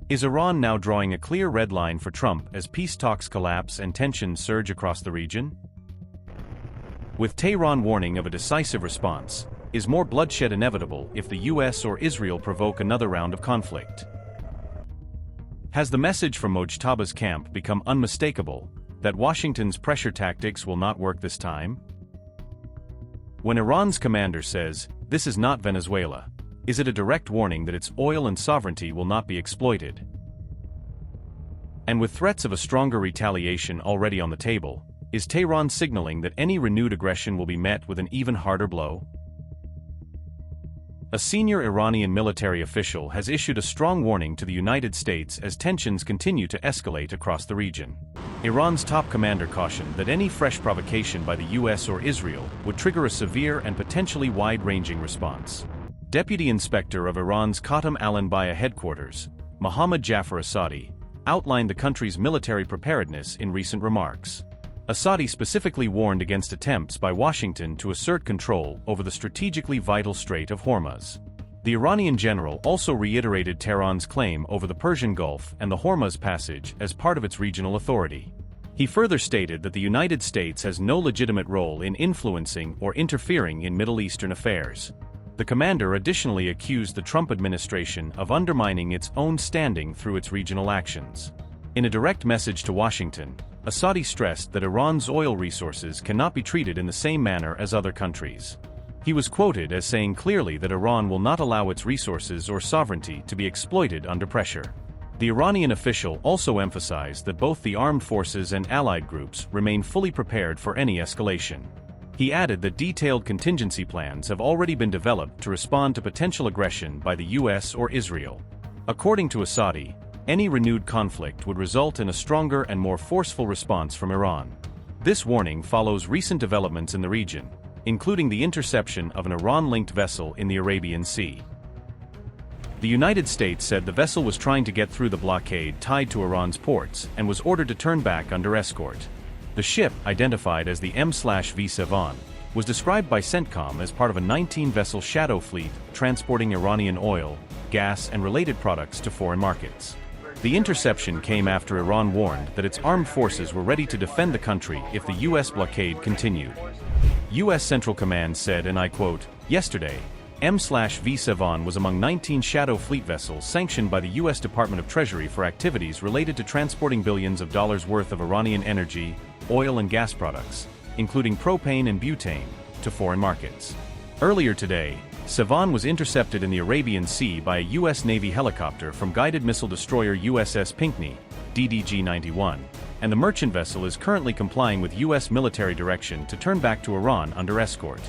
Is Iran now drawing a clear red line for Trump as peace talks collapse and tensions surge across the region? With Tehran warning of a decisive response, is more bloodshed inevitable if the US or Israel provoke another round of conflict? Has the message from Mojtaba's camp become unmistakable, that Washington's pressure tactics will not work this time? When Iran's commander says, "This is not Venezuela," is it a direct warning that its oil and sovereignty will not be exploited? And with threats of a stronger retaliation already on the table, is Tehran signaling that any renewed aggression will be met with an even harder blow? A senior Iranian military official has issued a strong warning to the United States as tensions continue to escalate across the region. Iran's top commander cautioned that any fresh provocation by the US or Israel would trigger a severe and potentially wide-ranging response. Deputy Inspector of Iran's Khatam al-Anbiya headquarters, Mohammad Jafar Asadi, outlined the country's military preparedness in recent remarks. Asadi specifically warned against attempts by Washington to assert control over the strategically vital Strait of Hormuz. The Iranian general also reiterated Tehran's claim over the Persian Gulf and the Hormuz Passage as part of its regional authority. He further stated that the United States has no legitimate role in influencing or interfering in Middle Eastern affairs. The commander additionally accused the Trump administration of undermining its own standing through its regional actions. In a direct message to Washington, Asadi stressed that Iran's oil resources cannot be treated in the same manner as other countries. He was quoted as saying clearly that Iran will not allow its resources or sovereignty to be exploited under pressure. The Iranian official also emphasized that both the armed forces and allied groups remain fully prepared for any escalation. He added that detailed contingency plans have already been developed to respond to potential aggression by the US or Israel. According to Asadi, any renewed conflict would result in a stronger and more forceful response from Iran. This warning follows recent developments in the region, including the interception of an Iran-linked vessel in the Arabian Sea. The United States said the vessel was trying to get through the blockade tied to Iran's ports and was ordered to turn back under escort. The ship, identified as the M/V Sevan, was described by CENTCOM as part of a 19-vessel shadow fleet transporting Iranian oil, gas, and related products to foreign markets. The interception came after Iran warned that its armed forces were ready to defend the country if the U.S. blockade continued. U.S. Central Command said, and I quote, "Yesterday, M/V Sevan was among 19 shadow fleet vessels sanctioned by the U.S. Department of Treasury for activities related to transporting billions of dollars worth of Iranian energy, oil and gas products, including propane and butane, to foreign markets." Earlier today, Sevan was intercepted in the Arabian Sea by a U.S. Navy helicopter from guided missile destroyer USS Pinckney, DDG-91, and the merchant vessel is currently complying with U.S. military direction to turn back to Iran under escort.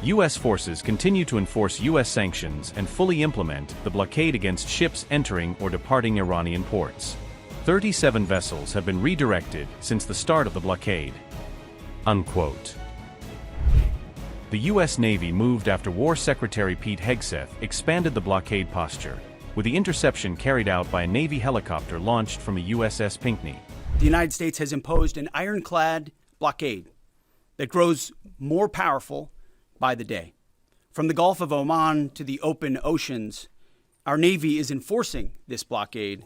U.S. forces continue to enforce U.S. sanctions and fully implement the blockade against ships entering or departing Iranian ports. 37 vessels have been redirected since the start of the blockade. Unquote. The U.S. Navy moved after War Secretary Pete Hegseth expanded the blockade posture, with the interception carried out by a Navy helicopter launched from a USS Pinckney. The United States has imposed an ironclad blockade that grows more powerful by the day. From the Gulf of Oman to the open oceans, our Navy is enforcing this blockade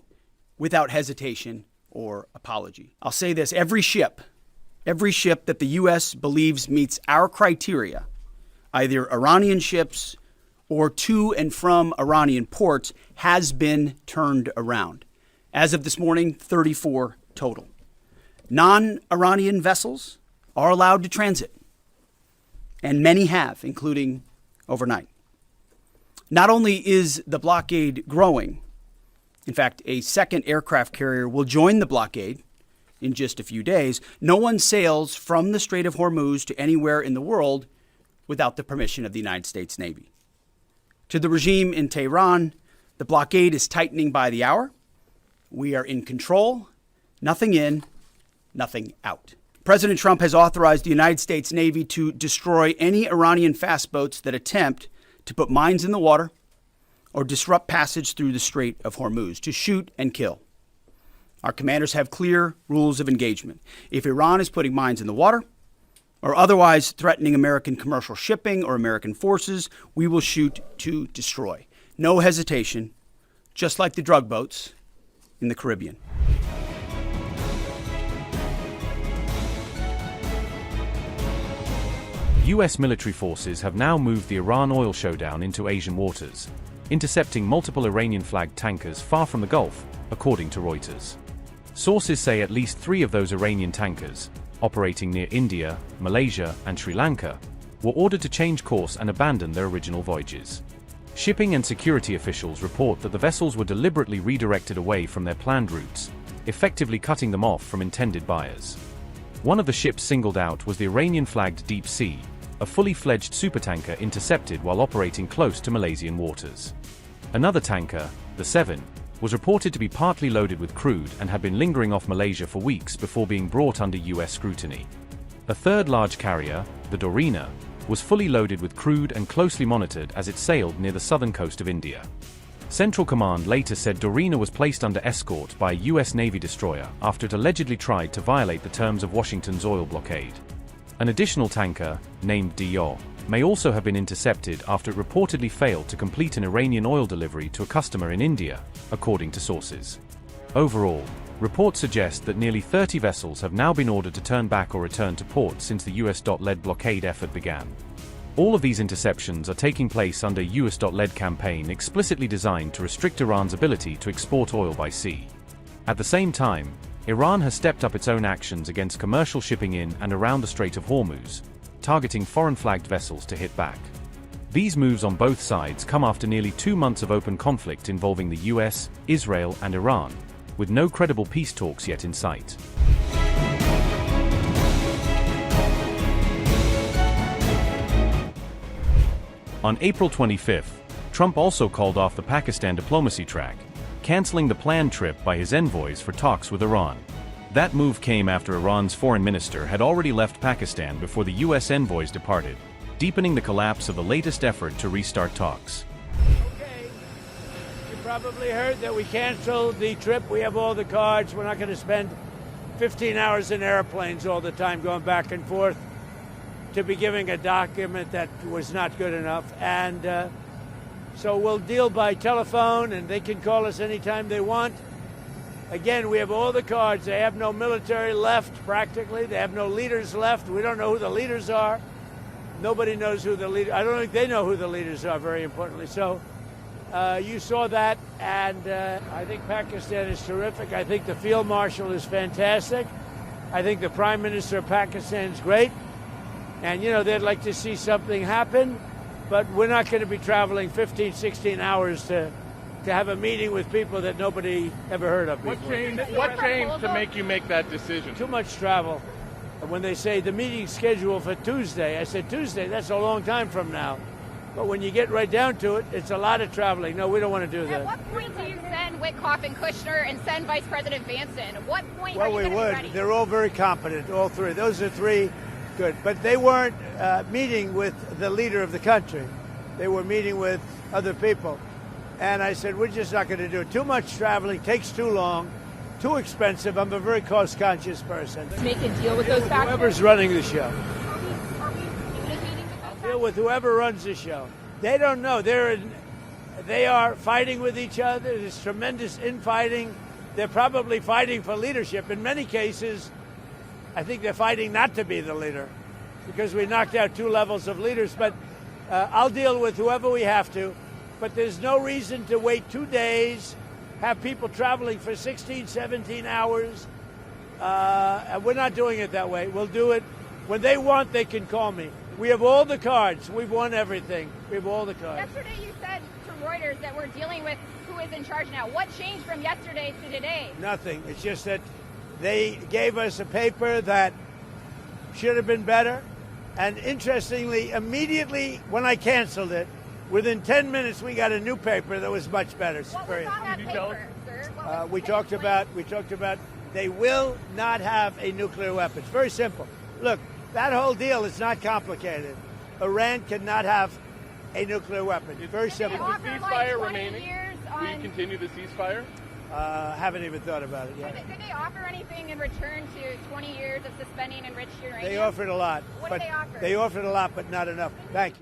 without hesitation or apology. I'll say this, every ship that the U.S. believes meets our criteria, either Iranian ships or to and from Iranian ports, has been turned around. As of this morning, 34 total. Non-Iranian vessels are allowed to transit, and many have, including overnight. Not only is the blockade growing, in fact, a second aircraft carrier will join the blockade in just a few days. No one sails from the Strait of Hormuz to anywhere in the world without the permission of the United States Navy. To the regime in Tehran, the blockade is tightening by the hour. We are in control, nothing in, nothing out. President Trump has authorized the United States Navy to destroy any Iranian fast boats that attempt to put mines in the water or disrupt passage through the Strait of Hormuz, to shoot and kill. Our commanders have clear rules of engagement. If Iran is putting mines in the water or otherwise threatening American commercial shipping or American forces, we will shoot to destroy. No hesitation, just like the drug boats in the Caribbean. U.S. military forces have now moved the Iran oil showdown into Asian waters, intercepting multiple Iranian-flagged tankers far from the Gulf, according to Reuters. Sources say at least 3 of those Iranian tankers, operating near India, Malaysia, and Sri Lanka, were ordered to change course and abandon their original voyages. Shipping and security officials report that the vessels were deliberately redirected away from their planned routes, effectively cutting them off from intended buyers. One of the ships singled out was the Iranian-flagged Deep Sea, a fully fledged supertanker intercepted while operating close to Malaysian waters. Another tanker, the Seven, was reported to be partly loaded with crude and had been lingering off Malaysia for weeks before being brought under U.S. scrutiny. A third large carrier, the Dorina, was fully loaded with crude and closely monitored as it sailed near the southern coast of India. Central Command later said Dorina was placed under escort by a U.S. Navy destroyer after it allegedly tried to violate the terms of Washington's oil blockade. An additional tanker, named Dior, may also have been intercepted after it reportedly failed to complete an Iranian oil delivery to a customer in India, according to sources. Overall, reports suggest that nearly 30 vessels have now been ordered to turn back or return to port since the U.S.-led blockade effort began. All of these interceptions are taking place under a U.S.-led campaign explicitly designed to restrict Iran's ability to export oil by sea. At the same time, Iran has stepped up its own actions against commercial shipping in and around the Strait of Hormuz, targeting foreign-flagged vessels to hit back. These moves on both sides come after nearly 2 months of open conflict involving the US, Israel, and Iran, with no credible peace talks yet in sight. On April 25th, Trump also called off the Pakistan diplomacy track, canceling the planned trip by his envoys for talks with Iran. That move came after Iran's foreign minister had already left Pakistan before the U.S. envoys departed, deepening the collapse of the latest effort to restart talks. Okay, you probably heard that we canceled the trip. We have all the cards. We're not going to spend 15 hours in airplanes all the time going back and forth to be giving a document that was not good enough. And so we'll deal by telephone, and they can call us anytime they want. Again, we have all the cards. They have no military left, practically. They have no leaders left. We don't know who the leaders are. Nobody knows who the leader. I don't think they know who the leaders are, very importantly. So you saw that, and I think Pakistan is terrific. I think the field marshal is fantastic. I think the prime minister of Pakistan is great. And, you know, they'd like to see something happen, but we're not going to be traveling 15, 16 hours to have a meeting with people that nobody ever heard of before. What changed to make you make that decision? Too much travel. When they say the meeting's scheduled for Tuesday, I said, Tuesday, that's a long time from now. But when you get right down to it, it's a lot of traveling. No, we don't want to do that. At what point do you send Witkoff and Kushner and send Vice President Vanson? At what point are you going to be ready? Well, we would. They're all very competent, all three. Those are three good. But they weren't meeting with the leader of the country. They were meeting with other people. And I said, we're just not going to do it. Too much traveling, takes too long, too expensive. I'm a very cost-conscious person. Make a deal with those factors? Whoever's running the show. Are we communicating with those Deal with whoever runs the show. They don't know. They are fighting with each other. There's tremendous infighting. They're probably fighting for leadership. In many cases, I think they're fighting not to be the leader because we knocked out 2 levels of leaders. But I'll deal with whoever we have to. But there's no reason to wait 2 days, have people traveling for 16, 17 hours. And we're not doing it that way. We'll do it. When they want, they can call me. We have all the cards. We've won everything. We have all the cards. Yesterday you said to Reuters that we're dealing with who is in charge now. What changed from yesterday to today? Nothing. It's just that they gave us a paper that should have been better. And interestingly, immediately when I canceled it, within 10 minutes, we got a new paper that was much better. What was on that paper, sir? We talked about they will not have a nuclear weapon. It's very simple. Look, that whole deal is not complicated. Iran cannot have a nuclear weapon. It's very simple. Is the ceasefire remaining? Will you continue the ceasefire? Haven't even thought about it yet. Did they offer anything in return to 20 years of suspending enriched uranium? They offered a lot. What did they offer? They offered a lot, but not enough. Thank you.